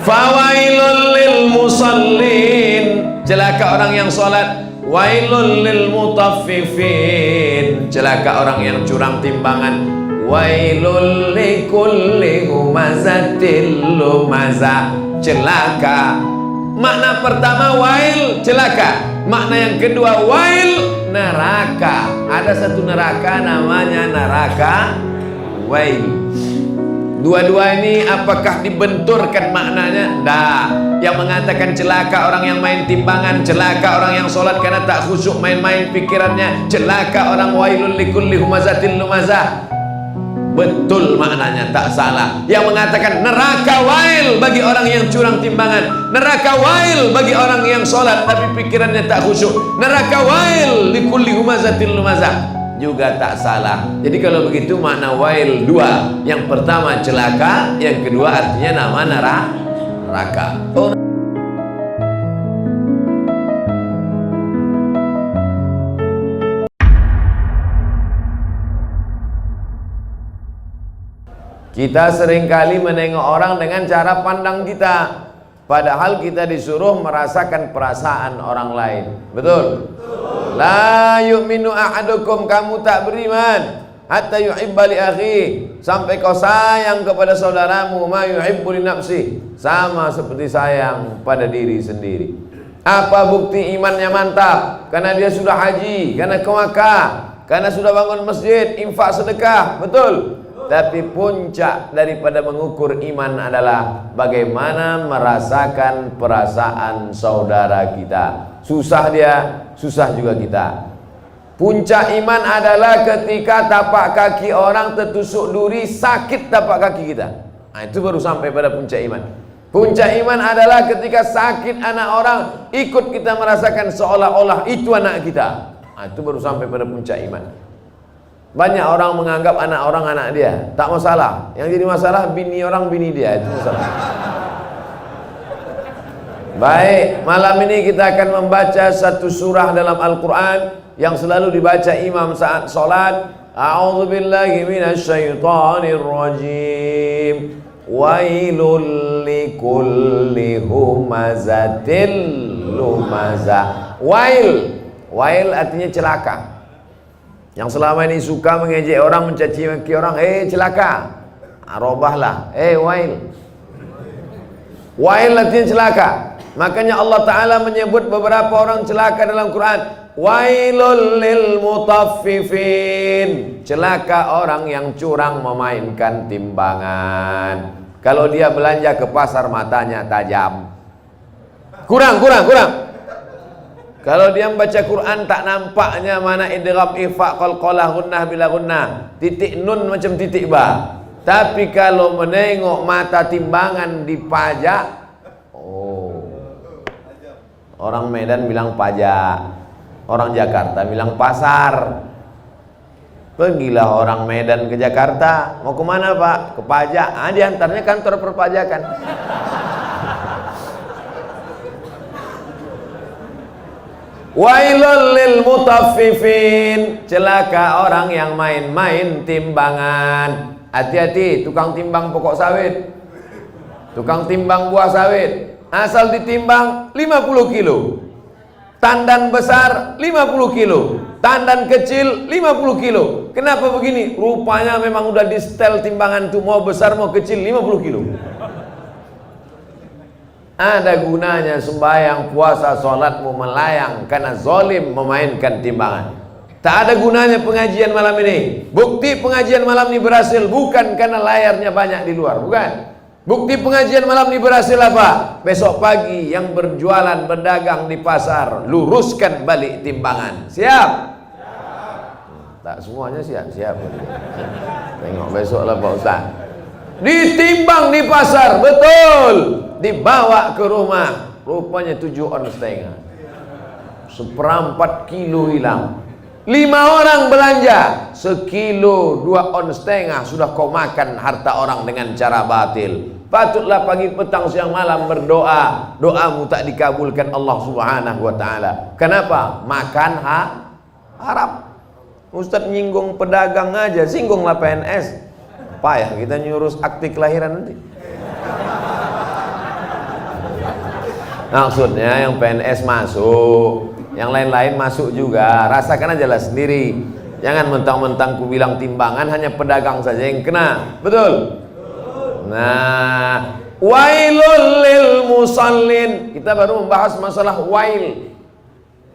Fawailul lil musallin, celaka orang yang sholat. Wailul lil mutaffifin, celaka orang yang curang timbangan. Wailul likulli humazatil lumazah, celaka. Makna pertama wail, celaka. Makna yang kedua wail, neraka. Ada satu neraka namanya neraka wail. Dua-dua ini apakah dibenturkan maknanya? Dah. Yang mengatakan celaka orang yang main timbangan, celaka orang yang sholat karena tak khusyuk main-main pikirannya, celaka orang wailul likulli humazatil lumazah. Betul maknanya, tak salah. Yang mengatakan neraka wail bagi orang yang curang timbangan, neraka wail bagi orang yang sholat tapi pikirannya tak khusyuk, neraka wail likulli humazatil lumazah, juga tak salah. Jadi kalau begitu makna wail dua. Yang pertama celaka, yang kedua artinya nama neraka. Kita seringkali menengok orang dengan cara pandang kita, padahal kita disuruh merasakan perasaan orang lain. Betul? La yu'minu ahadukum, kamu tak beriman hatta yuhibba li akhi, sampai kau sayang kepada saudaramu ma yuhibbu li nafsi, sama seperti sayang pada diri sendiri. Apa bukti imannya mantap? Karena dia sudah haji, karena ke Makkah, karena sudah bangun masjid, infak sedekah. Betul? Tapi puncak daripada mengukur iman adalah bagaimana merasakan perasaan saudara kita. Susah dia, susah juga kita. Puncak iman adalah ketika tapak kaki orang tertusuk duri, sakit tapak kaki kita. Nah, itu baru sampai pada puncak iman. Puncak iman adalah ketika sakit anak orang, ikut kita merasakan seolah-olah itu anak kita. Nah, itu baru sampai pada puncak iman. Banyak orang menganggap anak orang anak dia, tak masalah. Yang jadi masalah bini orang bini dia, itu masalah. Baik, malam ini kita akan membaca satu surah dalam Al-Quran yang selalu dibaca imam saat sholat. A'udzubillahi minasyaitonir rajim. Wailul likulli humazatil lumazah. Wail artinya celaka. Yang selama ini suka mengejek orang, mencaci maki orang, celaka. Robahlah, wail. Wail artinya celaka. Makanya Allah Ta'ala menyebut beberapa orang celaka dalam Quran. Wailul lil mutaffifin, celaka orang yang curang memainkan timbangan. Kalau dia belanja ke pasar matanya tajam. Kurang. Kalau dia membaca Quran tak nampaknya mana idgham, ifa, qalqalah, gunnah bila gunnah, titik nun macam titik ba. Tapi kalau menengok mata timbangan dipajak, orang Medan bilang pajak, orang Jakarta bilang pasar. Pergilah orang Medan ke Jakarta, mau kemana Pak? Ke pajak. Diantaranya kantor perpajakan. Wailul lil mutaffifin, celaka orang yang main-main timbangan. Hati-hati tukang timbang pokok sawit, tukang timbang buah sawit. Asal ditimbang 50 kilo, tandan besar 50 kilo, tandan kecil 50 kilo. Kenapa begini? Rupanya memang udah di setel timbangan tuh, mau besar mau kecil 50 kilo. Ada gunanya sembahyang, puasa, sholatmu melayang karena zolim memainkan timbangan. Tak ada gunanya pengajian malam ini. Bukti pengajian malam ini berhasil bukan karena layarnya banyak di luar, bukan. Bukti pengajian malam ini berhasil apa? Besok pagi yang berjualan, berdagang di pasar, luruskan balik timbangan. Siap? Tak semuanya siap. Tengok besok lah Pak Ustaz. Ditimbang di pasar, betul. Dibawa ke rumah, rupanya 7 on setengah, 1/4 kilo hilang. 5 orang belanja, 1 kilo 2 on setengah, sudah kau makan harta orang dengan cara batil. Patutlah pagi petang siang malam berdoa, doamu tak dikabulkan Allah Subhanahu wa ta'ala. Kenapa? Makan haram. Ustaz nyinggung pedagang aja, singgunglah PNS. Payah kita nyurus akte kelahiran nanti. Maksudnya yang PNS masuk, yang lain-lain masuk juga. Rasakan aja lah sendiri. Jangan mentang-mentang ku bilang timbangan, hanya pedagang saja yang kena. Betul? Nah, wailul lil musallin. Kita baru membahas masalah wail.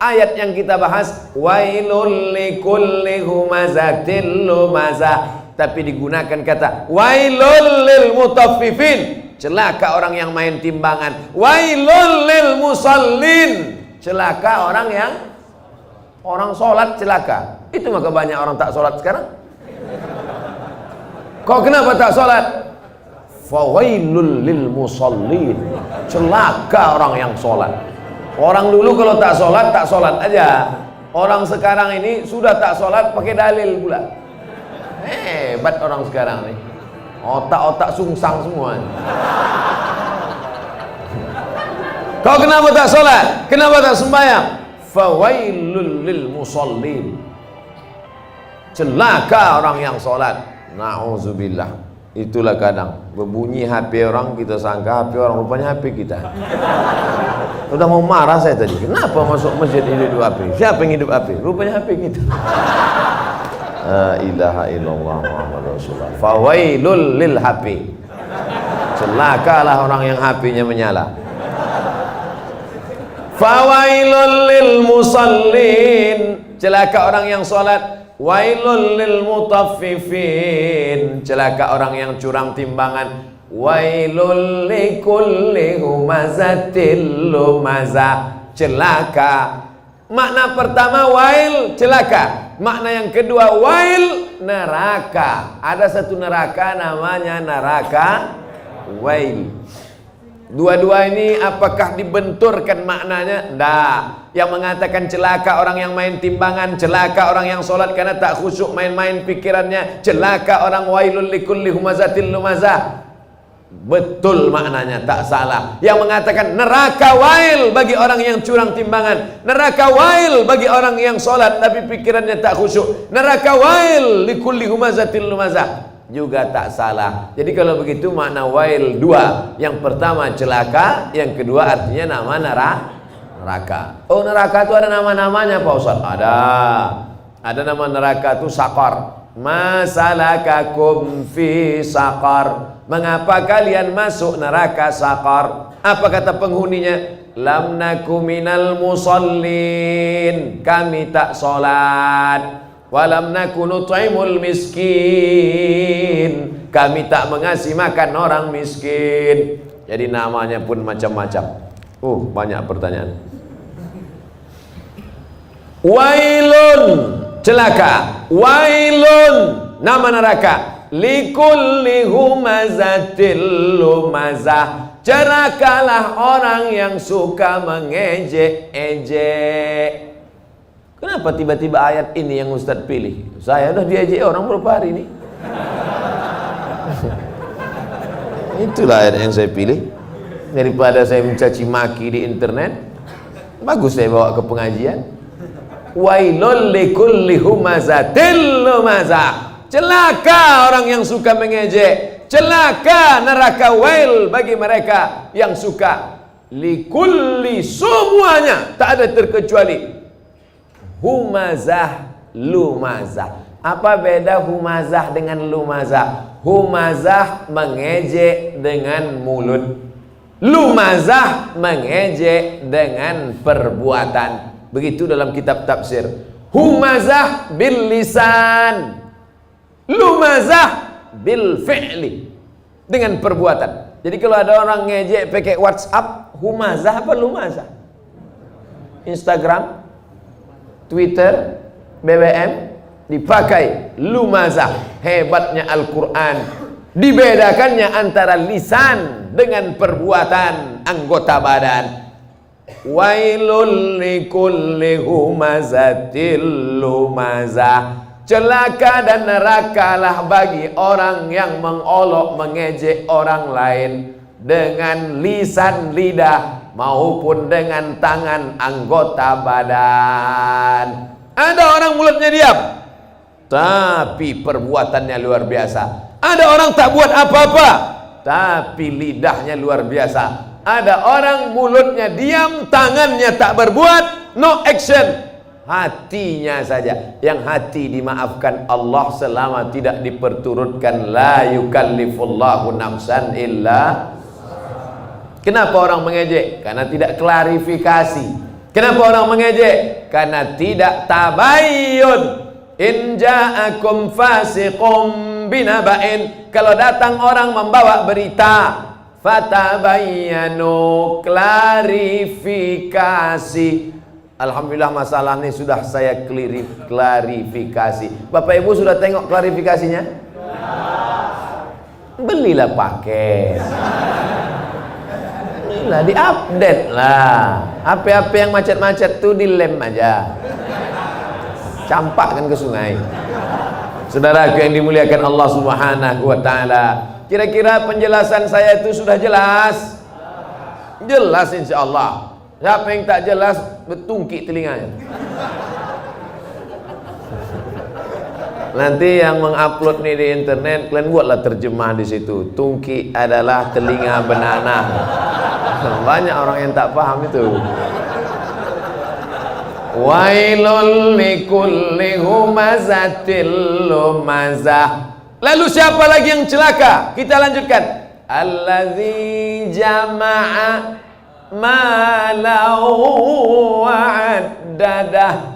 Ayat yang kita bahas wailul likulli humazatil lumazah, tapi digunakan kata wailul lil mutaffifin, celaka orang yang main timbangan. Wailul lil musallin, celaka orang yang sholat celaka. Itu maka banyak orang tak sholat sekarang. Kau kenapa tak sholat? Fawailul lil musallin, celaka orang yang sholat. Orang dulu kalau tak sholat aja. Orang sekarang ini sudah tak sholat pakai dalil pula. Hebat orang sekarang nih. Otak-otak sungsang semua. Kau kenapa tak sholat? Kenapa tak sembahyang? Fawailul lil musallin, celaka orang yang sholat. Na'udzubillah. Itulah kadang berbunyi HP orang, kita sangka HP orang, rupanya HP kita. Udah mau marah saya tadi, kenapa masuk masjid hidup HP? Siapa yang hidup HP? Rupanya HP kita. La ilaha illallah Muhammad Rasulullah. Fawailul lil HP, celakalah orang yang HP-nya menyala. Fawailul lil musallin, celaka orang yang sholat. Wailul lil mutaffifin, celaka orang yang curang timbangan. Wailul likulli humazatil lumazah, celaka. Makna pertama wail, celaka. Makna yang kedua wail, neraka. Ada satu neraka namanya neraka wail. Dua-dua ini apakah dibenturkan maknanya? Tidak. Yang mengatakan celaka orang yang main timbangan, celaka orang yang sholat karena tak khusyuk main-main pikirannya, celaka orang wailul likulli humazatil lumazah. Betul maknanya, tak salah. Yang mengatakan neraka wail bagi orang yang curang timbangan, neraka wail bagi orang yang sholat tapi pikirannya tak khusyuk, neraka wail likulli humazatil lumazah, juga tak salah. Jadi kalau begitu makna wail dua. Yang pertama celaka, yang kedua artinya nama neraka. Oh, neraka itu ada nama-namanya Pak Ustaz? Ada nama neraka itu sakar. Masalakakum fi sakar, mengapa kalian masuk neraka sakar? Apa kata penghuninya? Lam naku minal musallin, kami tak sholat. Walam naku nut'imul miskin, kami tak mengasih makan orang miskin. Jadi namanya pun macam-macam. Banyak pertanyaan. Wailun, celaka. Wailun, nama neraka. Likulli humazatil lumazah, celakalah orang yang suka mengejek-ejek. Kenapa tiba-tiba ayat ini yang Ustadz pilih? Saya udah diejek orang berapa hari ini. Itulah ayat yang saya pilih. Daripada saya mencaci maki di internet, bagus saya bawa ke pengajian. Wailul likulli humazatil lumazah, celaka orang yang suka mengejek, celaka neraka wail bagi mereka yang suka. Likulli, semuanya, tak ada terkecuali. Humazah, lumazah. Apa beda humazah dengan lumazah? Humazah mengejek dengan mulut, lumazah mengejek dengan perbuatan. Begitu dalam kitab tafsir. Humazah bil lisan, lumazah bil fi'li, dengan perbuatan. Jadi kalau ada orang ngejek pakai WhatsApp, humazah apa lumazah? Instagram, Twitter, BBM dipakai lumazah. Hebatnya Al-Quran, dibedakannya antara lisan dengan perbuatan anggota badan. Wailul likulli humazatil lumazah, celaka dan nerakalah bagi orang yang mengolok mengejek orang lain dengan lisan lidah maupun dengan tangan anggota badan. Ada orang mulutnya diam, tapi perbuatannya luar biasa. Ada orang tak buat apa-apa, tapi lidahnya luar biasa. Ada orang mulutnya diam, tangannya tak berbuat, no action. Hatinya saja, yang hati dimaafkan Allah selama tidak diperturutkan. La yukallifullahu nafsan illa. Kenapa orang mengejek? Karena tidak klarifikasi. Kenapa orang mengejek? Karena tidak tabayyun. In ja'akum fasiqum binaba'in. Kalau datang orang membawa berita, fatabayyanu, klarifikasi. Alhamdulillah masalah ini sudah saya klarifikasi. Bapak Ibu sudah tengok klarifikasinya? Belilah paket. Belilah, diupdate lah. HP-HP yang macet-macet tuh dilem aja. Campakkan ke sungai. Saudaraku yang dimuliakan Allah Subhanahu wa taala, kira-kira penjelasan saya itu sudah jelas? Jelas insyaallah. Siapa yang tak jelas, bertungkik telinganya. Nanti yang mengupload nih di internet, kalian buatlah terjemah di situ. Tungki adalah telinga benanah. Banyak orang yang tak paham itu. Wailul likulli humazatil lumazah. Lalu siapa lagi yang celaka? Kita lanjutkan. Allazi jama'a malau wa'addadah.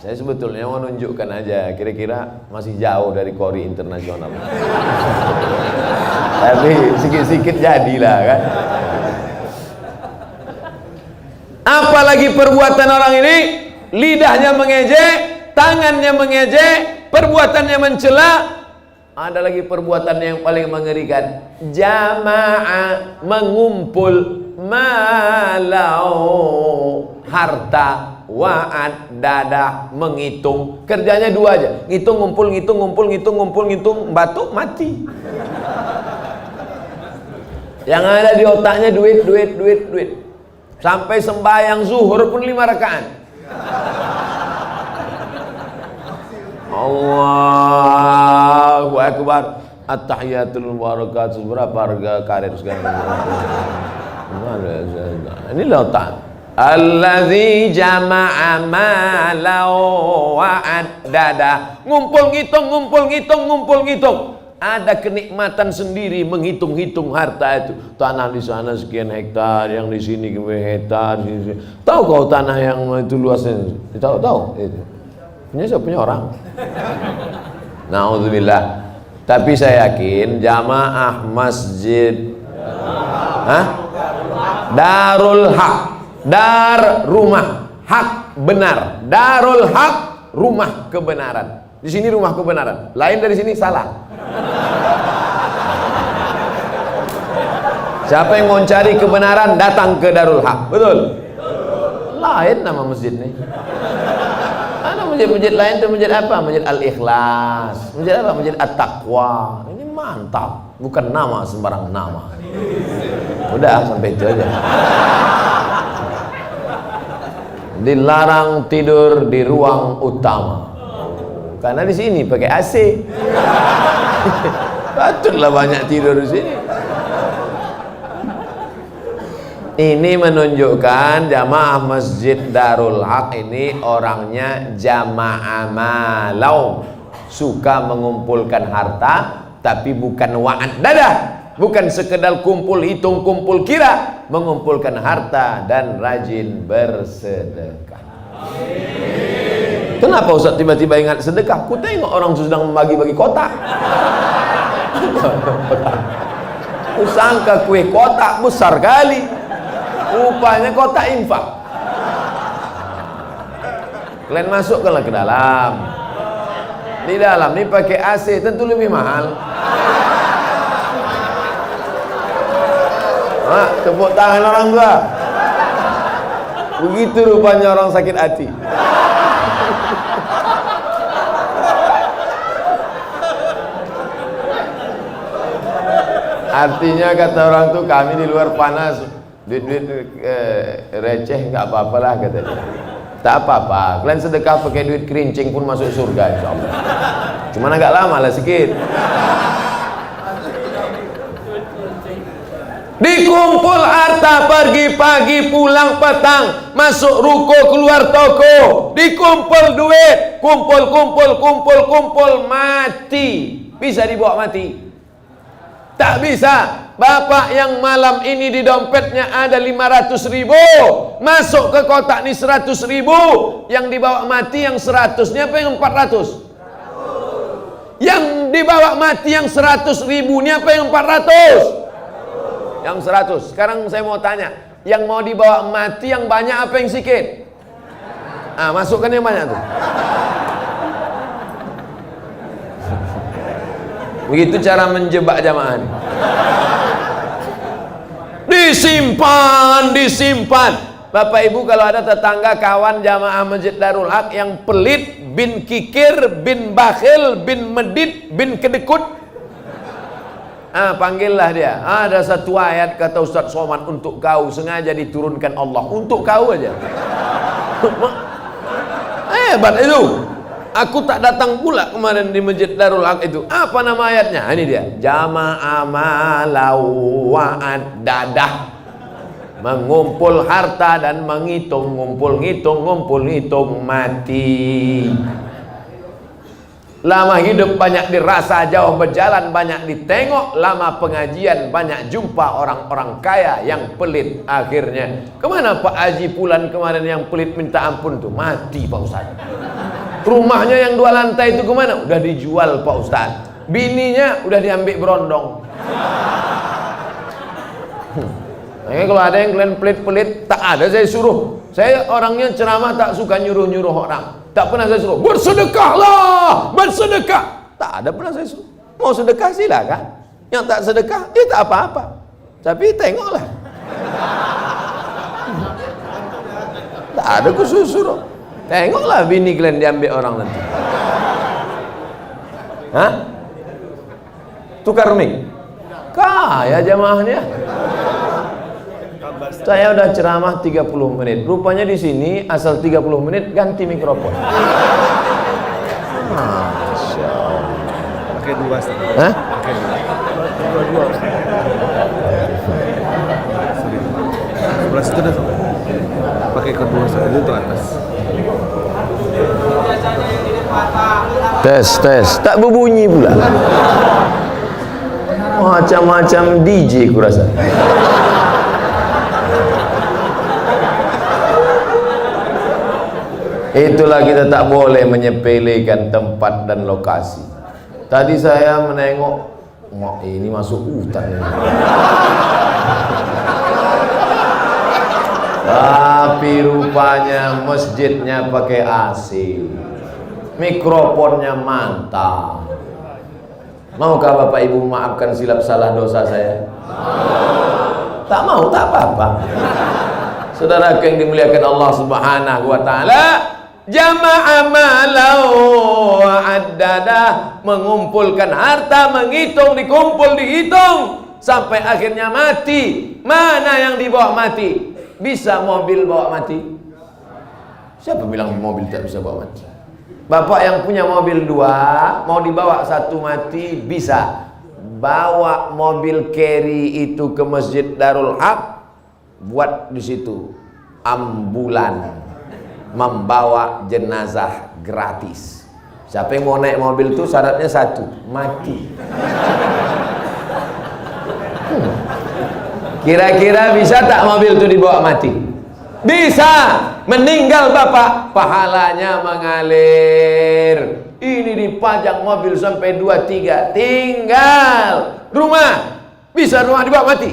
Saya sebetulnya mau nunjukkan aja, kira-kira masih jauh dari kori internasional. Tapi sikit-sikit jadilah kan. Apalagi perbuatan orang ini, lidahnya mengejek, tangannya mengejek, perbuatannya mencela. Ada lagi perbuatan yang paling mengerikan, jamaah, mengumpul, malau, harta, wa'ad, dadah, menghitung. Kerjanya dua aja, ngitung, ngumpul, ngitung, ngumpul, ngitung, ngumpul, ngitung, batuk, mati. Yang ada di otaknya duit, duit, duit, duit. Sampai sembahyang zuhur pun 5 rakaat. Allahu Akbar. At-tahiyatul mubarakatuh. Berapa harga karet sekarang? Ini lautan. Allazi jama'a malau wa'addada. Ngumpul ngitung, ngumpul ngitung, ngumpul ngitung. Ada kenikmatan sendiri menghitung-hitung harta itu. Tanah di sana sekian hektar, yang di sini hektar. Tahu kau tanah yang itu luasnya? Tahu? Itu. Punya siapa? Punya orang. Nauzubillah. Tapi saya yakin jamaah masjid, Darul Haq, dar rumah, hak benar. Darul Haq, rumah kebenaran. Di sini rumah kebenaran. Lain dari sini salah. Siapa yang mau cari kebenaran datang ke Darul Haq. Betul? Lain nama masjid nih. Ada masjid-masjid lain tuh, masjid apa? Masjid Al-Ikhlas. Masjid apa? Masjid At-Taqwa. Ini mantap. Bukan nama sembarang nama. Udah sampai itu aja. Dilarang tidur di ruang utama. Karena di sini pakai AC. Patutlah banyak tidur di sini. Ini menunjukkan jamaah masjid Darul Haq ini orangnya jamaah malau, suka mengumpulkan harta, tapi bukan wa'ad dadah, bukan sekedar kumpul hitung, kumpul kira, mengumpulkan harta dan rajin bersedekah. Kenapa Ustaz tiba-tiba ingat sedekah? Ku tengok orang sedang membagi-bagi kotak. Ku sangka kue kotak besar kali. Rupanya kotak infak. Kalian masukkanlah ke dalam. Di dalam ini pakai AC, tentu lebih mahal. Tepuk tangan orang tua. Begitu rupanya orang sakit hati. Artinya kata orang tuh, kami di luar panas, duit-duit receh nggak apa-apa lah katanya. Tak apa-apa, kalian sedekah pakai duit kerincing pun masuk surga insyaallah. Cuman agak lama lah sikit. Dikumpul harta pagi pulang petang, masuk ruko keluar toko, dikumpul duit, kumpul, mati. Bisa dibawa mati? Tak bisa. Bapak yang malam ini di dompetnya ada 500.000, masuk ke kotak ni 100.000, yang dibawa mati yang 100-nya apa yang 400? Yang dibawa mati yang 100.000-nya apa yang 400? Yang 100. Sekarang saya mau tanya, yang mau dibawa mati yang banyak apa yang sikit? Masukkan yang banyak tuh. Begitu cara menjebak jamaah. Disimpan. Bapak Ibu, kalau ada tetangga kawan jamaah Masjid Darul Haq yang pelit, bin kikir, bin bakhil, bin medit, bin kedekut, panggillah dia. Ada satu ayat kata Ustaz Somad untuk kau, sengaja diturunkan Allah untuk kau aja. Hebat itu. Aku tak datang pula kemarin di Masjid Darul Haq itu. Apa nama ayatnya? Ini dia. Jama'a malau wa'ad-dadah. Mengumpul harta dan menghitung, ngumpul ngitung mati. Lama hidup banyak dirasa, jauh berjalan banyak ditengok, lama pengajian banyak jumpa orang-orang kaya yang pelit. Akhirnya kemana Pak Haji Pulan kemarin yang pelit minta ampun tuh? Mati Pak Ustaz. Rumahnya yang 2 lantai itu kemana? Udah dijual Pak Ustaz. Bininya udah diambil berondong. Kalau ada yang kalian pelit-pelit, tak ada saya suruh. Saya orangnya ceramah tak suka nyuruh-nyuruh orang. Tak pernah saya suruh, bersedekahlah, bersedekah. Tak ada pernah saya suruh. Mau sedekah silakan. Yang tak sedekah, tak apa-apa. Tapi tengoklah. Tak ada khusus suruh. Tengoklah bini kalian diambil orang nanti. Tukar mic. Kaya jamaahnya. Saya udah ceramah 30 menit. Rupanya di sini asal 30 menit ganti mikrofon. Masya Allah. Pakai 2. Pakai 2. Sebelah situ dah. Pakai kedua itu untuk atas. Tes. Tak berbunyi pula. Macam-macam DJ kurasa. Itulah kita tak boleh menyepelekan tempat dan lokasi. Tadi saya menengok, ini masuk hutan ini. Tapi rupanya masjidnya pakai AC, mikrofonnya mantap. Maukah Bapak Ibu maafkan silap salah dosa saya? Tak mau, tak apa-apa. Saudara yang dimuliakan Allah Subhanahu wa taala, jama'a malau wa'addadah, mengumpulkan harta, menghitung, dikumpul, dihitung sampai akhirnya mati. Mana yang dibawa mati? Bisa mobil bawa mati? Siapa bilang mobil tak bisa bawa mati? Bapak yang punya mobil 2, mau dibawa 1 mati, bisa. Bawa mobil carry itu ke Masjid Darul Haq, buat di situ ambulan membawa jenazah gratis. Siapa yang mau naik mobil itu syaratnya 1, mati. Kira-kira bisa tak mobil itu dibawa mati? Bisa. Meninggal bapak, pahalanya mengalir. Ini dipajang mobil sampai 2-3, tinggal rumah. Bisa rumah dibawa mati?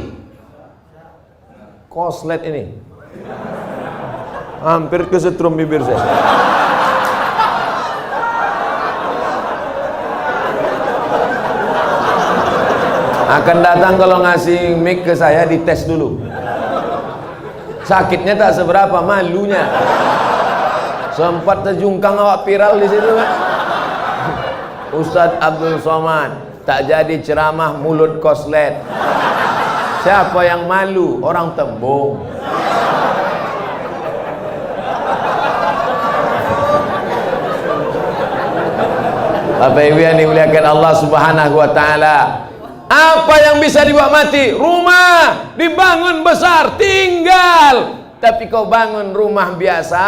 Koslet ini hampir kesetrum bibir saya. Akan datang kalau ngasih mic ke saya, dites dulu. Sakitnya tak seberapa, malunya. Sempat terjungkang awak viral di situ kan. Ustadz Abdul Somad tak jadi ceramah mulut koslet. Siapa yang malu? Orang Tembung. Bapak Ibu yang dimuliakan Allah Subhanahu wa taala, Apa yang bisa dibuat mati? Rumah dibangun besar, tinggal. Tapi kau bangun rumah biasa,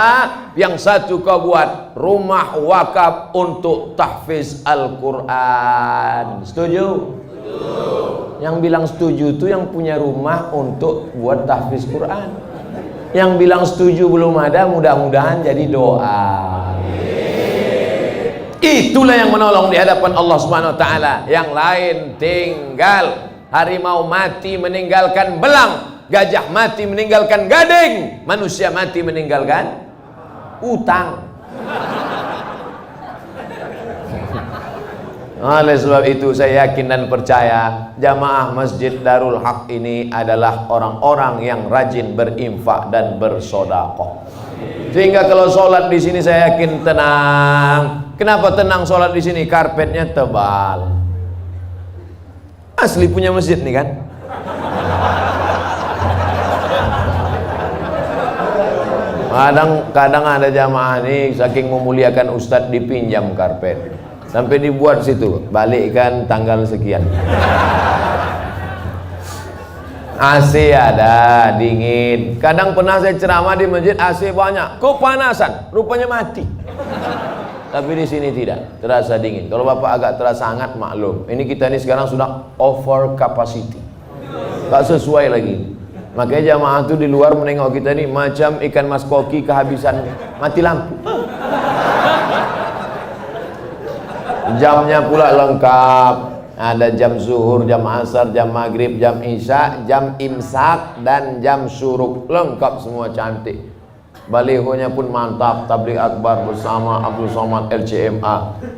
yang satu kau buat rumah wakaf untuk tahfiz Al-Quran. Setuju? Setuju. Yang bilang setuju itu yang punya rumah untuk buat tahfiz Quran. Yang bilang setuju belum ada, mudah-mudahan jadi doa. Itulah yang menolong di hadapan Allah Subhanahu wa taala. Yang lain tinggal. Harimau mati meninggalkan belang, gajah mati meninggalkan gading, manusia mati meninggalkan utang. Oleh sebab itu saya yakin dan percaya jamaah Masjid Darul Haq ini adalah orang-orang yang rajin berinfak dan bersedekah. Sehingga kalau sholat di sini saya yakin tenang. Kenapa tenang sholat di sini? Karpetnya tebal. Asli punya masjid nih kan? Kadang ada jamaah nih saking memuliakan ustadz dipinjam karpet. Sampai dibuat situ, balikkan tanggal sekian. AC ada, dingin. Kadang pernah saya ceramah di masjid AC banyak, kepanasan, rupanya mati. Tapi di sini tidak, terasa dingin. Kalau Bapak agak terasa hangat, maklum. Ini kita ini sekarang sudah over capacity, tak sesuai lagi. Makanya jamaah itu di luar menengok kita ini macam ikan mas koki kehabisan, mati lampu. Jamnya pula lengkap. Ada jam zuhur, jam asar, jam maghrib, jam isya, jam imsak, dan jam syuruk. Lengkap semua, cantik. Balihonya pun mantap. Tabligh akbar bersama Abdul Somad LCMA.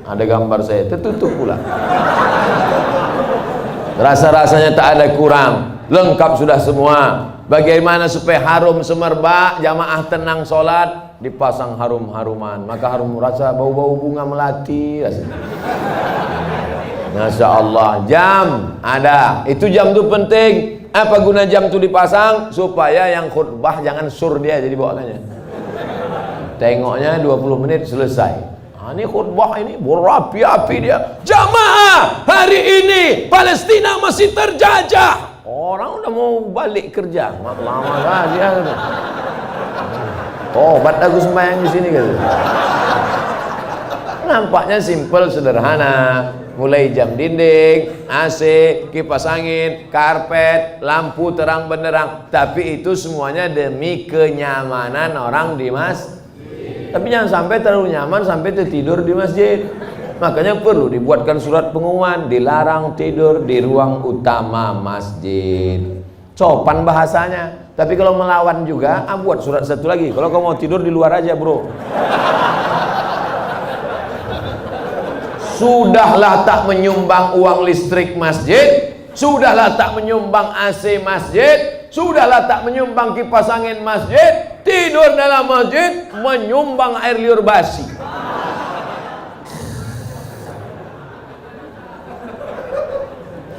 Ada gambar saya, tertutup pula. Rasa-rasanya tak ada kurang. Lengkap sudah semua. Bagaimana supaya harum semerbak, jamaah tenang sholat, dipasang harum-haruman. Maka harum rasa bau-bau bunga melati rasanya. Masya Allah. Jam ada, itu jam itu penting. Apa guna jam itu dipasang? Supaya yang khutbah jangan sur dia jadi bawaannya. Tengoknya 20 menit selesai. Ini khutbah ini berapi-api dia. Jamaah, hari ini Palestina masih terjajah. Orang udah mau balik kerja, lama saja. Tobat aku sembahyang di sini gitu. Nampaknya simple, sederhana. Mulai jam dinding, AC, kipas angin, karpet, lampu terang benderang. Tapi itu semuanya demi kenyamanan orang di masjid. Tapi jangan sampai terlalu nyaman sampai tertidur di masjid. Makanya perlu dibuatkan surat pengumuman, dilarang tidur di ruang utama masjid. Sopan bahasanya. Tapi kalau melawan juga, buat surat satu lagi. Kalau kamu mau tidur di luar aja, bro. Sudahlah tak menyumbang uang listrik masjid, sudahlah tak menyumbang AC masjid, sudahlah tak menyumbang kipas angin masjid, tidur dalam masjid menyumbang air liur basi.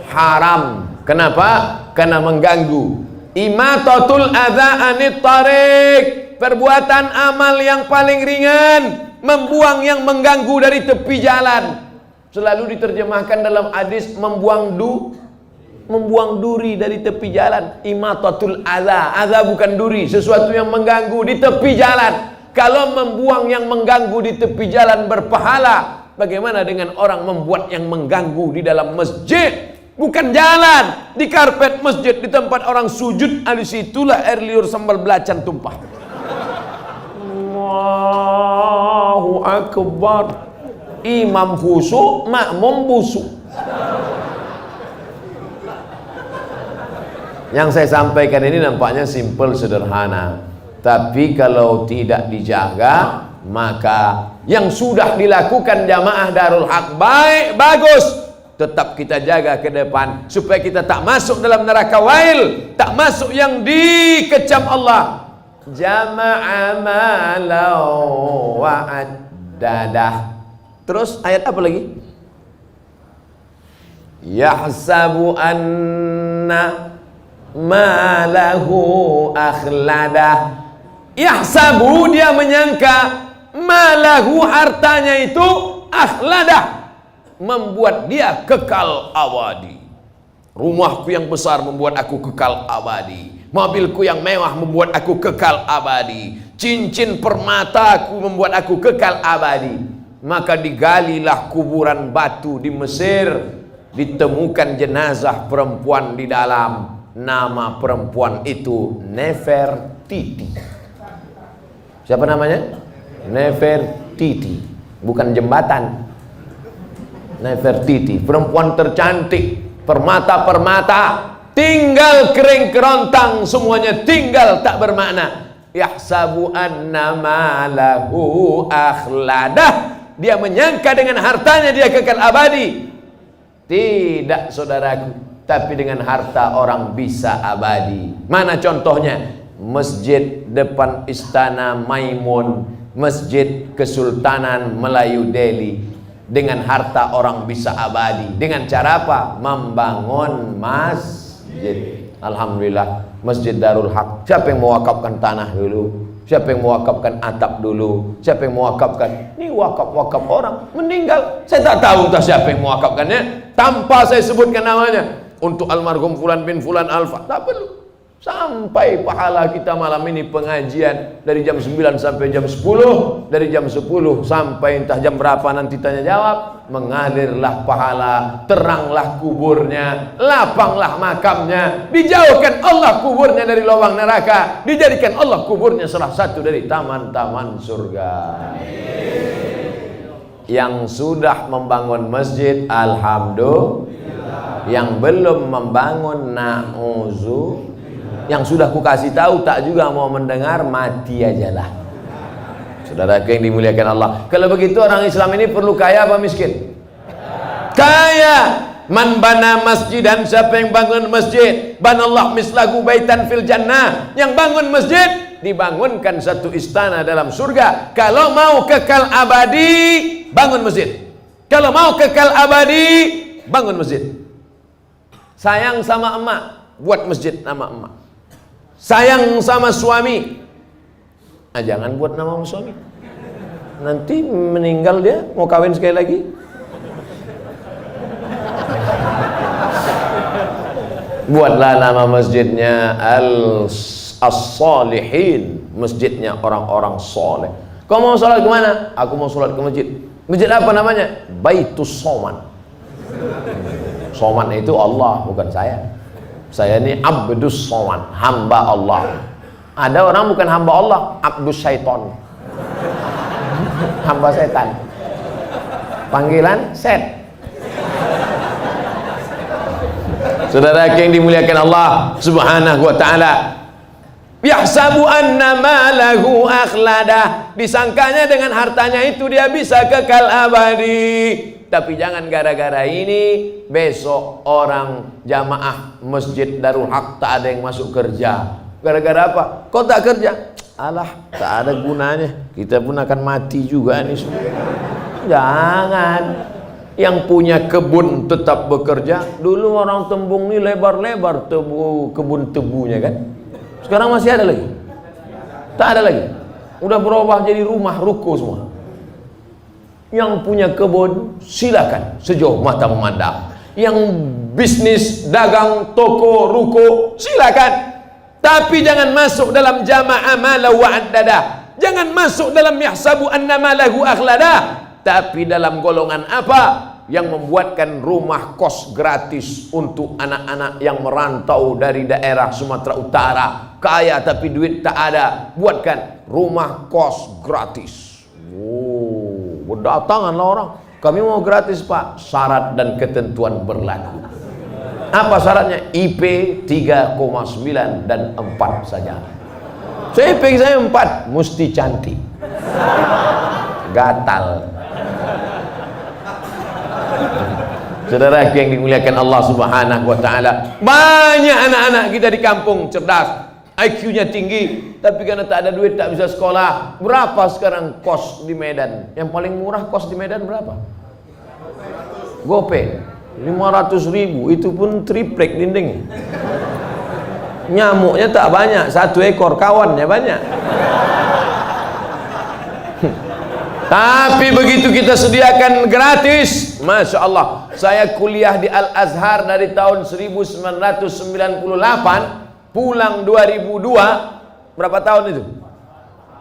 Haram. Kenapa? Karena mengganggu. Imatatul adza anit tariq, perbuatan amal yang paling ringan, membuang yang mengganggu dari tepi jalan. Selalu diterjemahkan dalam hadis membuang duri dari tepi jalan. Imatatul adza, adza bukan duri, sesuatu yang mengganggu di tepi jalan. Kalau membuang yang mengganggu di tepi jalan berpahala, bagaimana dengan orang membuat yang mengganggu di dalam masjid? Bukan jalan, di karpet masjid, di tempat orang sujud, di situlah air liur sambal belacan tumpah. Allahu akbar. Imam khusyuk, makmum busuk. Yang saya sampaikan ini nampaknya simple, sederhana. Tapi kalau tidak dijaga, maka yang sudah dilakukan jamaah Darul Haq baik, bagus. Tetap kita jaga ke depan supaya kita tak masuk dalam neraka wail, tak masuk yang dikecam Allah. Jama'a malau wa'addadah. Terus ayat apa lagi? Yahsabu anna malahu akhladah. Yahsabu, dia menyangka, malahu, hartanya itu, akhladah, membuat dia kekal abadi. Rumahku yang besar membuat aku kekal abadi. Mobilku yang mewah membuat aku kekal abadi. Cincin permataku membuat aku kekal abadi. Maka digalilah kuburan batu di Mesir. Ditemukan jenazah perempuan di dalam. Nama perempuan itu Nefertiti. Siapa namanya? Nefertiti. Bukan jembatan. Nefertiti, perempuan tercantik, permata-permata, tinggal kering kerontang, semuanya tinggal tak bermakna. Yahsabu annama lahu akhladah. Dia menyangka dengan hartanya dia kekal abadi. Tidak, saudaraku, tapi dengan harta orang bisa abadi. Mana contohnya? Masjid depan Istana Maimun, Masjid Kesultanan Melayu Delhi. Dengan harta orang bisa abadi. Dengan cara apa? Membangun masjid. Alhamdulillah, Masjid Darul Haq. Siapa yang mewakafkan tanah dulu? Siapa yang mewakafkan atap dulu? Siapa yang mewakafkan? Ini wakaf-wakaf orang meninggal. Saya tak tahu entah siapa yang mewakafkannya. Tanpa saya sebutkan namanya. Untuk almarhum Fulan bin Fulan Alfa. Tak perlu. Sampai pahala kita malam ini pengajian dari jam 9 sampai jam 10, dari jam 10 sampai entah jam berapa nanti tanya jawab, mengalirlah pahala, teranglah kuburnya, lapanglah makamnya, dijauhkan Allah kuburnya dari lubang neraka, dijadikan Allah kuburnya salah satu dari taman-taman surga. Yang sudah membangun masjid, alhamdulillah. Yang belum membangun, na'udzu. Yang sudah ku kasih tahu tak juga mau mendengar, mati ajalah. Saudara yang dimuliakan Allah. Kalau begitu orang Islam ini perlu kaya apa miskin? Kaya. Man bana masjid, dan siapa yang bangun masjid, banallah mislahu baitan fil jannah. Yang bangun masjid dibangunkan satu istana dalam surga. Kalau mau kekal abadi, bangun masjid. Kalau mau kekal abadi, bangun masjid. Sayang sama emak, buat masjid nama emak. Sayang sama suami, jangan buat nama suami. Nanti meninggal dia, mau kawin sekali lagi. Buatlah nama masjidnya As-Salihin, masjidnya orang-orang soleh. Kau mau sholat kemana? Aku mau sholat ke masjid. Masjid apa namanya? Baitus Soman. Soman itu Allah, bukan saya. Saya ini Abdus Soman, hamba Allah. Ada orang bukan hamba Allah, Abdus Syaiton, hamba setan. Panggilan set. Saudara yang dimuliakan Allah Subhanahu wa ta'ala, yahsabu anna malahu akhladah. Disangkanya dengan hartanya itu dia bisa kekal abadi. Tapi jangan gara-gara ini besok orang jamaah Masjid Darul Haq tak ada yang masuk kerja. Gara-gara apa? Kok tak kerja? Alah, tak ada gunanya. Kita pun akan mati juga nih semua. Jangan. Yang punya kebun tetap bekerja. Dulu orang Tembung ini lebar-lebar kebun tebunya kan. Sekarang masih ada lagi? Tak ada lagi. Udah berubah jadi rumah ruko semua. Yang punya kebun silakan sejauh mata memandang. Yang bisnis dagang toko ruko silakan. Tapi jangan masuk dalam jama'a mala wa addada. Jangan masuk dalam yahsabu annama lahu akhlada. Tapi dalam golongan apa? Yang membuatkan rumah kos gratis untuk anak-anak yang merantau dari daerah Sumatera Utara. Kaya tapi duit tak ada. Buatkan rumah kos gratis. Berdatanganlah orang. Kami mau gratis pak. Syarat dan ketentuan berlaku. Apa syaratnya? IP 3,9 dan 4 saja. Saya IP saya 4. Mesti cantik. Gatal. Saudara yang dimuliakan Allah Subhanahu wa ta'ala, banyak anak-anak kita di kampung cerdas, IQ-nya tinggi, tapi karena tak ada duit tak bisa sekolah. Berapa sekarang kos di Medan? Yang paling murah kos di Medan berapa? Gope 500.000, itu pun triplek dinding. Nyamuknya tak banyak, 1 ekor, kawannya banyak. Tapi begitu kita sediakan gratis, Masya Allah. Saya kuliah di Al-Azhar dari tahun 1998, pulang 2002. Berapa tahun itu?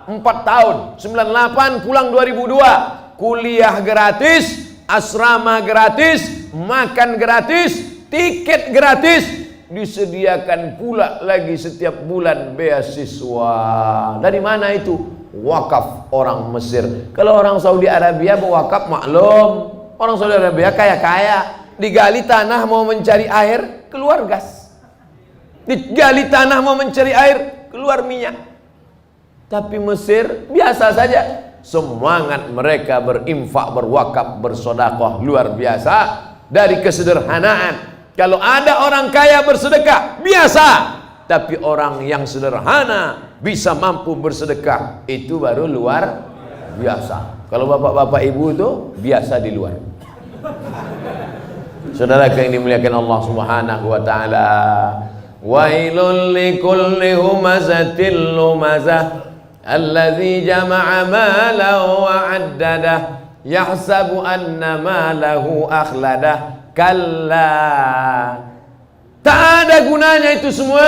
4 tahun. 98 pulang 2002. Kuliah gratis, asrama gratis, makan gratis, tiket gratis, disediakan pula lagi setiap bulan beasiswa. Dari mana itu? Wakaf orang Mesir. Kalau orang Saudi Arabia berwakaf maklum, orang Saudi Arabia kaya-kaya, digali tanah mau mencari air, keluar gas. Digali tanah mau mencari air, keluar minyak. Tapi Mesir biasa saja. Semangat mereka berinfak, berwakaf, bersedekah luar biasa. Dari kesederhanaan. Kalau ada orang kaya bersedekah, biasa. Tapi orang yang sederhana bisa mampu bersedekah, itu baru luar biasa. Kalau bapak-bapak ibu itu biasa di luar. Saudara yang dimuliakan Allah Subhanahu wa taala. Wailul likulli humazatil lumazah alladzi jama'a malahu wa 'addadah yahsabu anna malahu akhladah. Kalla, tak ada gunanya itu semua.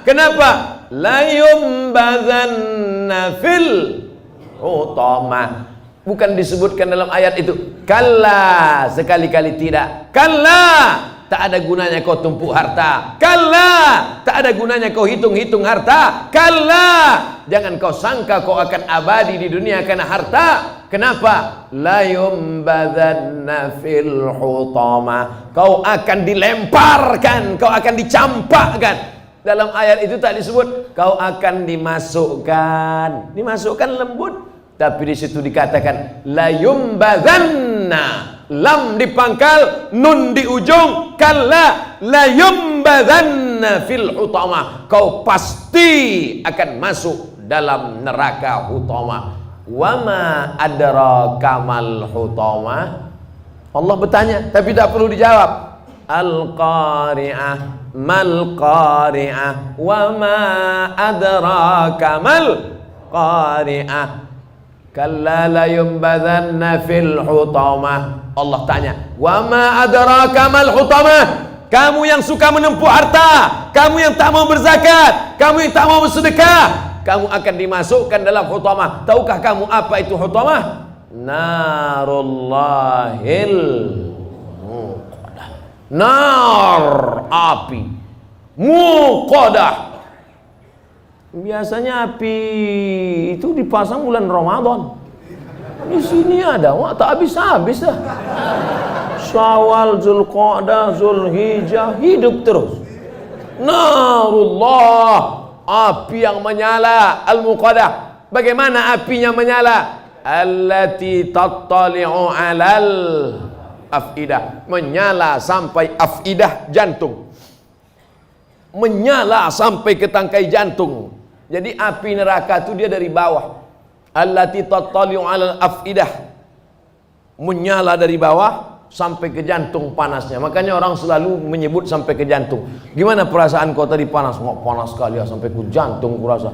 Kenapa? La yumbazanna fil hutamah. Bukan disebutkan dalam ayat itu. Kalla, sekali-kali tidak. Kalla, tak ada gunanya kau tumpuk harta. Kalla, tak ada gunanya kau hitung-hitung harta. Kalla, jangan kau sangka kau akan abadi di dunia karena harta. Kenapa? La yumbadzanna fil hutama. Kau akan dilemparkan, kau akan dicampakkan. Dalam ayat itu tak disebut kau akan dimasukkan. Dimasukkan lembut, tapi di situ dikatakan la yumbadzanna. Lam di pangkal, nun di ujung, kalla la yumbadzanna fil hutama. Kau pasti akan masuk dalam neraka hutama. Wama adraka mal hutama. Allah bertanya tapi tak perlu dijawab. Al-qari'ah, mal qari'ah, wama adraka mal qari'ah. Kalla la yumbadzanna fil hutama. Allah tanya, wama adraka mal hutama. Kamu yang suka menempuh harta, kamu yang tak mau berzakat, kamu yang tak mau bersedekah, kamu akan dimasukkan dalam hutamah. Tahukah kamu apa itu hutamah? Narullahil muqadah. Nar, api muqadah. Biasanya api itu dipasang bulan Ramadan. Di sini ada, wah tak habis-habis dah. Syawal, Zulqa'dah, Zulhijjah, hidup terus. Narullah, api yang menyala, al-muqadah. Bagaimana apinya menyala? Allati tattali'u 'alal afidah. Menyala sampai afidah, jantung. Menyala sampai ke tangkai jantung. Jadi api neraka itu dia dari bawah. Allati tattali'u 'alal afidah. Menyala dari bawah sampai ke jantung panasnya. Makanya orang selalu menyebut sampai ke jantung. Gimana perasaan kau tadi panas? Mau panas sekali ya, sampai ke jantung kurasa.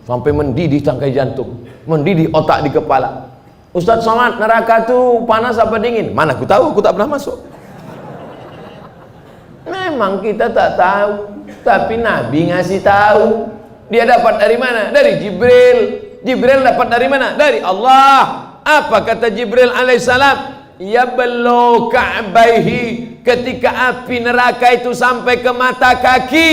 Sampai mendidih tangkai jantung, mendidih otak di kepala. Ustaz Somad, neraka itu panas apa dingin? Mana aku tahu, aku tak pernah masuk. Memang kita tak tahu, tapi Nabi ngasih tahu. Dia dapat dari mana? Dari Jibril. Jibril dapat dari mana? Dari Allah. Apa kata Jibril alaihissalam? Yablu ka'baihi, ketika api neraka itu sampai ke mata kaki,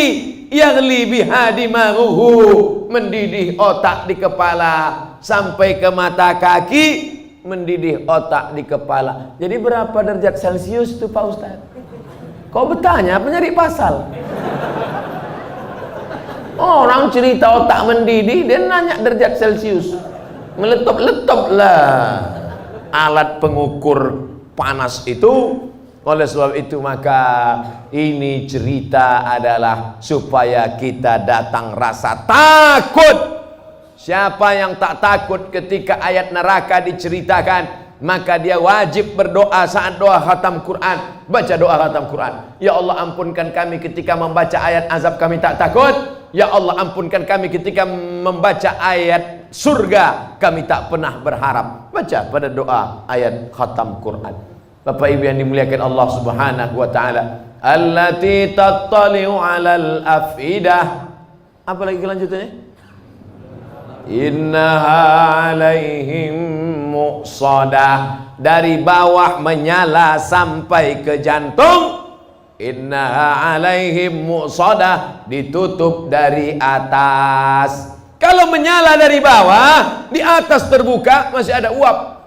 yaghli biha dimaruhu, mendidih otak di kepala, sampai ke mata kaki, mendidih otak di kepala. Jadi berapa derajat Celcius itu Pak Ustaz? Kau bertanya apa nyari pasal? Orang cerita otak mendidih, dia nanya derajat Celcius. Meletop-letop lah alat pengukur panas itu. Oleh sebab itu maka ini cerita adalah supaya kita datang rasa takut. Siapa yang tak takut ketika ayat neraka diceritakan, maka dia wajib berdoa saat doa khatam Quran. Baca doa khatam Quran. Ya Allah, ampunkan kami ketika membaca ayat azab, kami tak takut. Ya Allah, ampunkan kami ketika membaca ayat surga, kami tak pernah berharap. Baca pada doa ayat khatam Quran. Bapak Ibu yang dimuliakan Allah Subhanahu wa taala, allati tattali'u 'alal afidah. Apa lagi kelanjutannya? Innaha 'alaihim muqsadah, dari bawah menyala sampai ke jantung. Innaha 'alaihim muqsadah, ditutup dari atas. Kalau menyala dari bawah, di atas terbuka masih ada uap.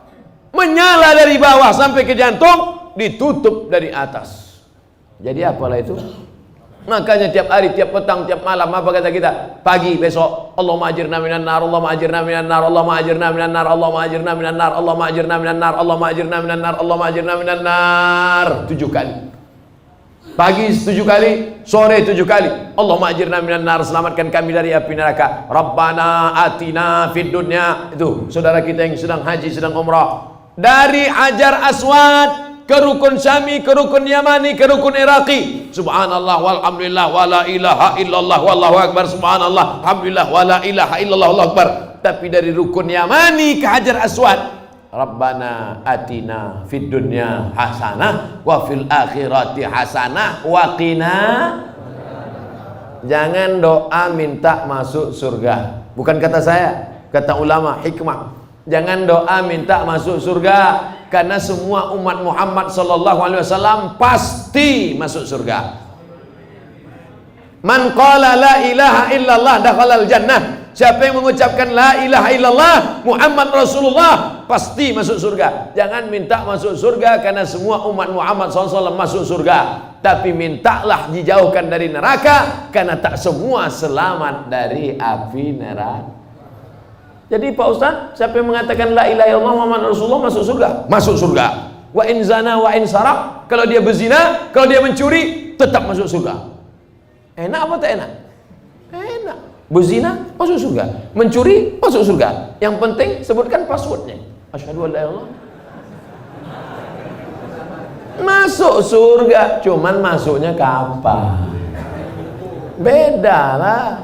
Menyala dari bawah sampai ke jantung, ditutup dari atas. Jadi apalah itu? Makanya tiap hari, tiap petang, tiap malam, apa kata kita? Pagi, besok, Allahumma ajirna minan nar, Allahumma ajirna minan nar, Allahumma ajirna minan nar, Allahumma ajirna minan nar, Allahumma ajirna minan nar, Allahumma ajirna minan nar, Allahumma ajirna minan nar. 7 kali. Pagi 7 kali, sore 7 kali. Allahumma ajirna minan nar, selamatkan kami dari api neraka. Rabbana atina fid dunya. Itu saudara kita yang sedang haji, sedang umrah. Dari Hajar Aswad ke Rukun Syami, ke Rukun Yamani, ke Rukun Iraqi. Subhanallah walhamdulillah wala ilaha illallah wallahu akbar. Subhanallah alhamdulillah wala ilaha illallah wallahu akbar. Tapi dari Rukun Yamani ke Hajar Aswad, Rabbana atina fid dunya hasanah wa fil akhirati hasanah wa qina. Jangan doa minta masuk surga. Bukan kata saya, kata ulama hikmah. Jangan doa minta masuk surga, karena semua umat Muhammad sallallahu alaihi wasallam pasti masuk surga. Man qala la ilaha illallah dakhalal jannah. Siapa yang mengucapkan la ilaha illallah Muhammad Rasulullah pasti masuk surga. Jangan minta masuk surga karena semua umat Muhammad SAW masuk surga, tapi mintalah dijauhkan dari neraka, karena tak semua selamat dari api neraka. Jadi Pak Ustaz, siapa yang mengatakan la ilaha illallah Muhammad Rasulullah masuk surga? Masuk surga. Wa in zana wa in sarak, kalau dia berzina, kalau dia mencuri, tetap masuk surga. Enak apa tak enak? Enak. Berzina masuk surga, mencuri masuk surga. Yang penting sebutkan passwordnya. Asyhadu an la ilaha illallah. Masuk surga, cuman masuknya kapan? Beda lah.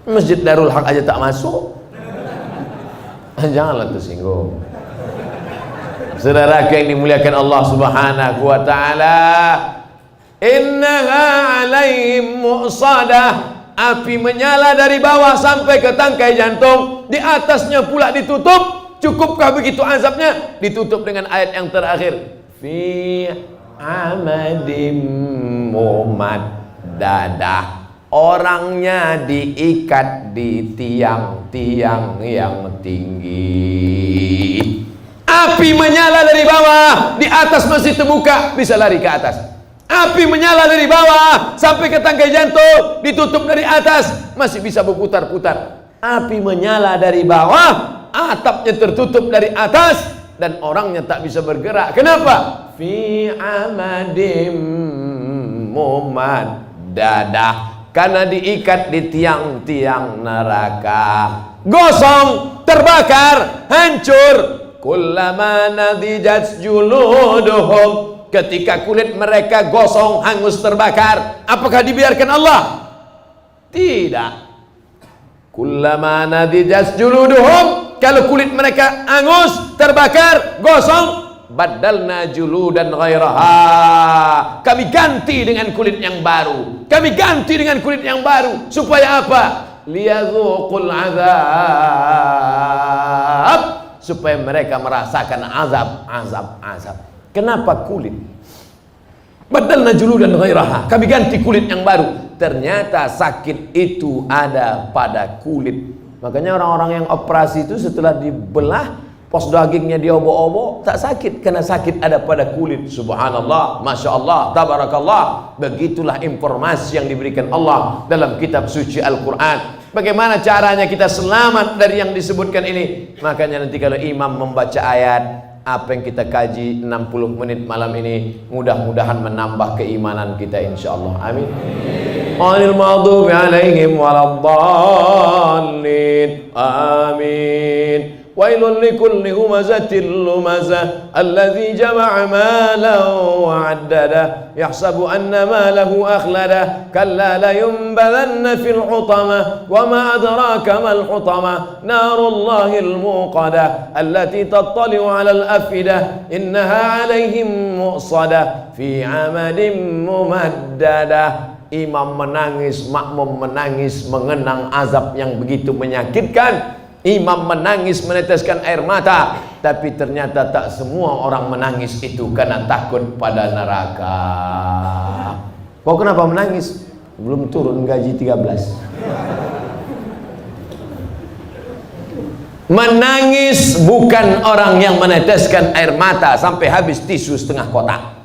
Masjid Darul Haq aja tak masuk. Janganlah tersinggung. Saudara yang dimuliakan Allah Subhanahu wa taala, innaha 'alaihim muqsadah, api menyala dari bawah sampai ke tangkai jantung, di atasnya pula ditutup. Cukupkah begitu azabnya? Ditutup dengan ayat yang terakhir, fi amadim mumaddadah. Orangnya diikat di tiang-tiang yang tinggi. Api menyala dari bawah, di atas masih terbuka, bisa lari ke atas. Api menyala dari bawah sampai ke tangkai jantung, ditutup dari atas, masih bisa berputar-putar. Api menyala dari bawah, atapnya tertutup dari atas, dan orangnya tak bisa bergerak. Kenapa? Fi amadim mumaddadah, karena diikat di tiang-tiang neraka. Gosong, terbakar, hancur. Kullama nadijat juluduhum, ketika kulit mereka gosong, hangus, terbakar, apakah dibiarkan Allah? Tidak. Kullama nadijat juluduhum, kalau kulit mereka hangus, terbakar, gosong, badalna juludan ghairaha, kami ganti dengan kulit yang baru. Kami ganti dengan kulit yang baru. Supaya apa? Liyadzuqul azab, supaya mereka merasakan azab. Kenapa kulit? Badalna juludan ghairaha, kami ganti kulit yang baru. Ternyata sakit itu ada pada kulit. Makanya orang-orang yang operasi itu setelah dibelah, pos dagingnya diobok-obok, tak sakit, karena sakit ada pada kulit. Subhanallah, Masya Allah, Tabarakallah. Begitulah informasi yang diberikan Allah dalam kitab suci Al-Quran. Bagaimana caranya kita selamat dari yang disebutkan ini? Makanya nanti kalau imam membaca ayat, apa yang kita kaji 60 menit malam ini, mudah-mudahan menambah keimanan kita insyaallah. Amin. Ghairil maghdubi alaihim waladdallin. Amin. Wa wailul likulli humazatil lumazah alladzi jama'a malan wa 'addada yahsabu anna malahu akhlada kalla la yunbadanna fil hutamah wa ma adraka mal hutamah narullahil muqadah allati tattali'u 'alal afidah innaha 'alaihim mu'sadah fi 'amadin mumaddadah. Imam menangis, makmum menangis mengenang azab yang begitu menyakitkan. Imam menangis meneteskan air mata, tapi ternyata tak semua orang menangis itu karena takut pada neraka. Kau kenapa menangis? Belum turun gaji 13. Menangis bukan orang yang meneteskan air mata sampai habis tisu setengah kotak.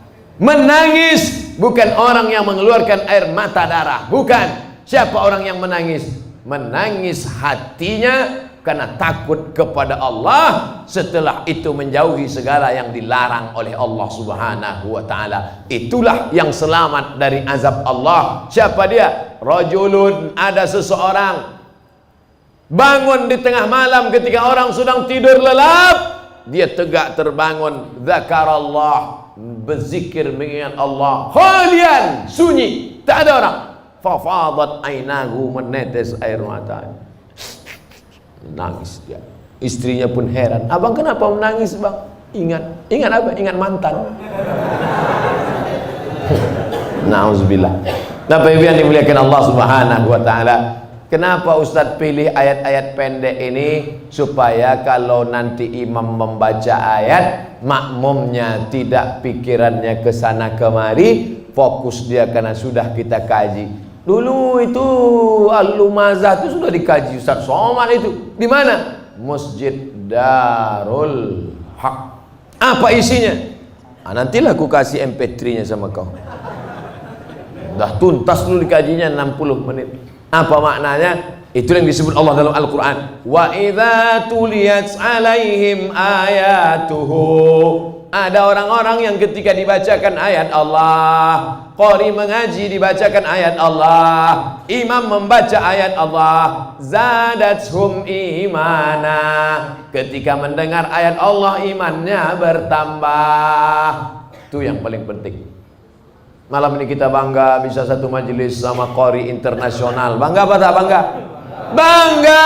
Menangis bukan orang yang mengeluarkan air mata darah. Bukan. Siapa orang yang menangis? Menangis hatinya karena takut kepada Allah, setelah itu menjauhi segala yang dilarang oleh Allah Subhanahu wa ta'ala. Itulah yang selamat dari azab Allah. Siapa dia? Rajulun, ada seseorang bangun di tengah malam ketika orang sedang tidur lelap, dia tegak terbangun, zakarallah, berzikir mengingat Allah, khalian, sunyi, tak ada orang. Fafadat ainahu, menetes air mata. Nangis dia. Istrinya pun heran, abang kenapa menangis bang? Ingat apa? Ingat mantan. Nauzubillah. Bapak Ibu yang dimuliakan Allah Subhanahu wa ta'ala, kenapa Ustadz pilih ayat-ayat pendek ini? Supaya kalau nanti imam membaca ayat, makmumnya tidak pikirannya kesana kemari, fokus dia karena sudah kita kaji. Dulu itu Al-Lumazah itu sudah dikaji Ustadz Somad itu. Di mana? Masjid Darul Haq. Apa isinya? Nantilah aku kasih MP3-nya sama kau. Dah tuntas dulu dikajinya 60 menit. Apa maknanya? Itu yang disebut Allah dalam Al-Quran. Wa idza tuliyat alaihim ayatuhu. Ada orang-orang yang ketika dibacakan ayat Allah, qari mengaji dibacakan ayat Allah, imam membaca ayat Allah, zadatuhum imana. Ketika mendengar ayat Allah, imannya bertambah. Itu yang paling penting. Malam ini kita bangga bisa satu majelis sama qari internasional. Bangga apa tak bangga? Bangga.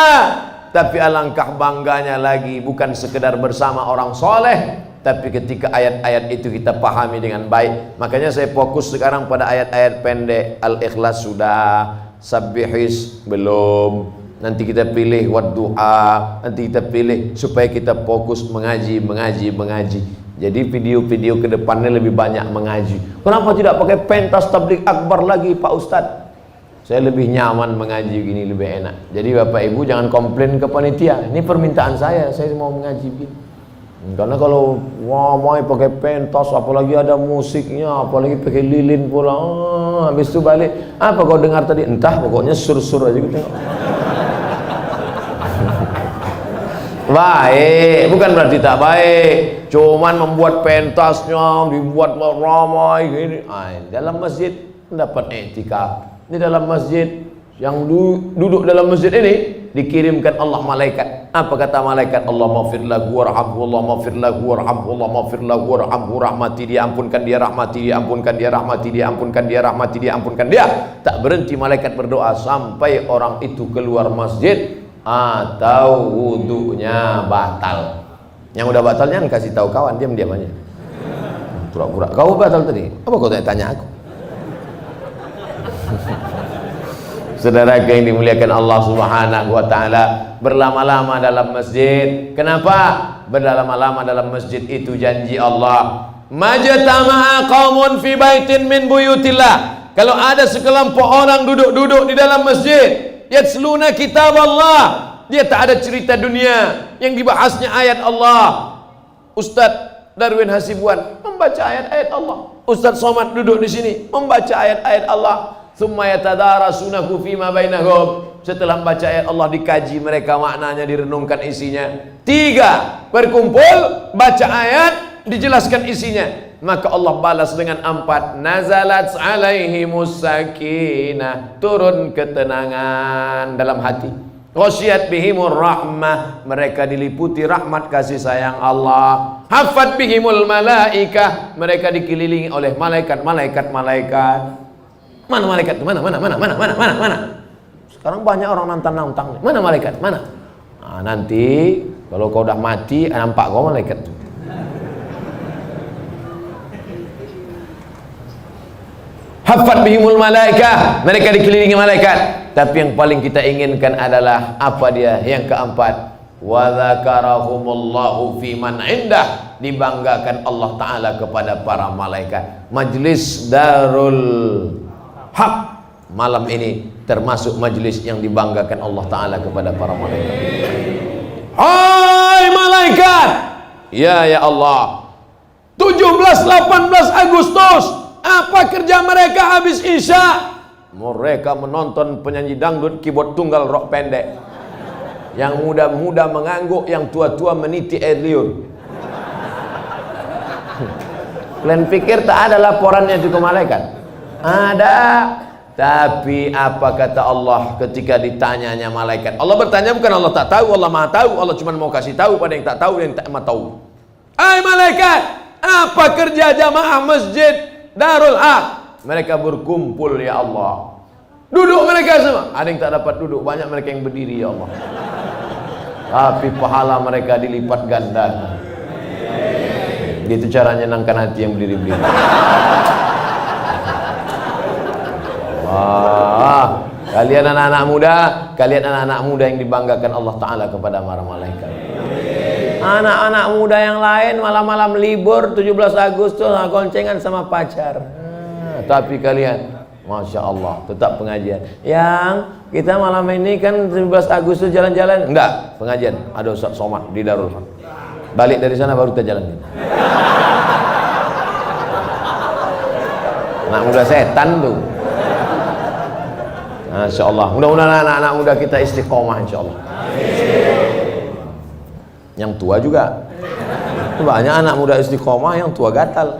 Tapi alangkah bangganya lagi bukan sekedar bersama orang soleh, tapi ketika ayat-ayat itu kita pahami dengan baik. Makanya saya fokus sekarang pada ayat-ayat pendek. Al-Ikhlas sudah, Sabbihis belum, nanti kita pilih Wadduha, nanti kita pilih, supaya kita fokus mengaji. Jadi video-video ke depannya lebih banyak mengaji. Kenapa tidak pakai pentas tabligh akbar lagi Pak Ustadz? Saya lebih nyaman mengaji gini, lebih enak. Jadi Bapak Ibu jangan komplain ke panitia. Ini permintaan saya mau mengaji gini. Karena kalau mau pakai pentas, apalagi ada musiknya, apalagi pakai lilin pula, habis itu balik, apa kau dengar tadi? Entah, pokoknya sur-sur aja gitu. Baik, bukan berarti tak baik. Cuman membuat pentasnya, dibuat ramai gini. Dalam masjid mendapat etika. Di dalam masjid, yang duduk dalam masjid ini dikirimkan Allah malaikat. Apa kata malaikat? Allah maghfir lahu warhamhu, Allah maghfir lahu warhamhu, Allah maghfir lahu warhamhu, rahmati dia, ampunkan dia, rahmati dia, ampunkan dia, rahmati dia, ampunkan dia, rahmati dia, ampunkan dia. Tak berhenti malaikat berdoa sampai orang itu keluar masjid atau wudunya batal. Yang udah batal jangan kasih tahu kawan, diam-diam aja. Pura-pura kau batal tadi. Apa kau tanya aku? Saudara yang dimuliakan Allah Subhanahu wa ta'ala, berlama-lama dalam masjid. Kenapa? Berlama-lama dalam masjid itu janji Allah. Majtama'a qaumun fi baitin min buyutillah. Kalau ada sekelompok orang duduk-duduk di dalam masjid, yatsluna kitab Allah, dia tak ada cerita dunia, yang dibahasnya ayat Allah. Ustadz Darwin Hasibuan membaca ayat-ayat Allah. Ustadz Somad duduk di sini membaca ayat-ayat Allah. Thumma yatadarasunahu fima bainahum. Setelah membaca ayat Allah dikaji mereka maknanya, direnungkan isinya. 3, berkumpul baca ayat, dijelaskan isinya. Maka Allah balas dengan 4, nazalat alaihimus sakinah, turun ketenangan dalam hati. Ghasyiyat bihimur rahmah, mereka diliputi rahmat kasih sayang Allah. Hafat bihimul malaikah, mereka dikelilingi oleh malaikat-malaikat. Mana malaikat? Mana? Sekarang banyak orang nantang-nantang. Mana malaikat? Mana? Nah, nanti kalau kau udah mati, nampak kau malaikat. Hafat bihimul malaikah, mereka dikelilingi malaikat. Tapi yang paling kita inginkan adalah apa dia? Yang keempat, wa dzakarahumullahu fi man indah, dibanggakan Allah Ta'ala kepada para malaikat. Majlis Darul Haq malam ini termasuk majlis yang dibanggakan Allah Ta'ala kepada para malaikat. Hai malaikat, ya Allah, 17-18 Agustus, apa kerja mereka habis Isya? Mereka menonton penyanyi dangdut keyboard tunggal rok pendek. Yang muda-muda mengangguk, yang tua-tua meniti air liur. Kalian pikir tak ada laporannya juga malaikat? Ada. Tapi apa kata Allah ketika ditanyanya malaikat? Allah bertanya, bukan Allah tak tahu, Allah maha tahu. Allah cuma mau kasih tahu pada yang tak tahu, yang tak mau tahu. Hai malaikat, apa kerja jamaah masjid Darul Haq? Mereka berkumpul ya Allah. Duduk mereka semua. Ada yang tak dapat duduk, banyak mereka yang berdiri ya Allah. Tapi pahala mereka dilipat ganda. Gitu cara nyenangkan hati yang berdiri-berdiri. Wah, kalian anak-anak muda yang dibanggakan Allah Ta'ala kepada para malaikat. Anak-anak muda yang lain malam-malam libur 17 Agustus goncengan sama pacar. Tapi kalian, Masya Allah, tetap pengajian. Yang kita malam ini kan 17 Agustus jalan-jalan. Enggak, pengajian. Ada Ustaz Somad di Darul Haq. Balik dari sana baru kita jalan. Anak muda setan tuh. Masya Allah. Mudah-mudahan anak-anak muda kita istiqomah insya Allah. Yang tua juga. Banyak anak muda istiqomah, yang tua gatal.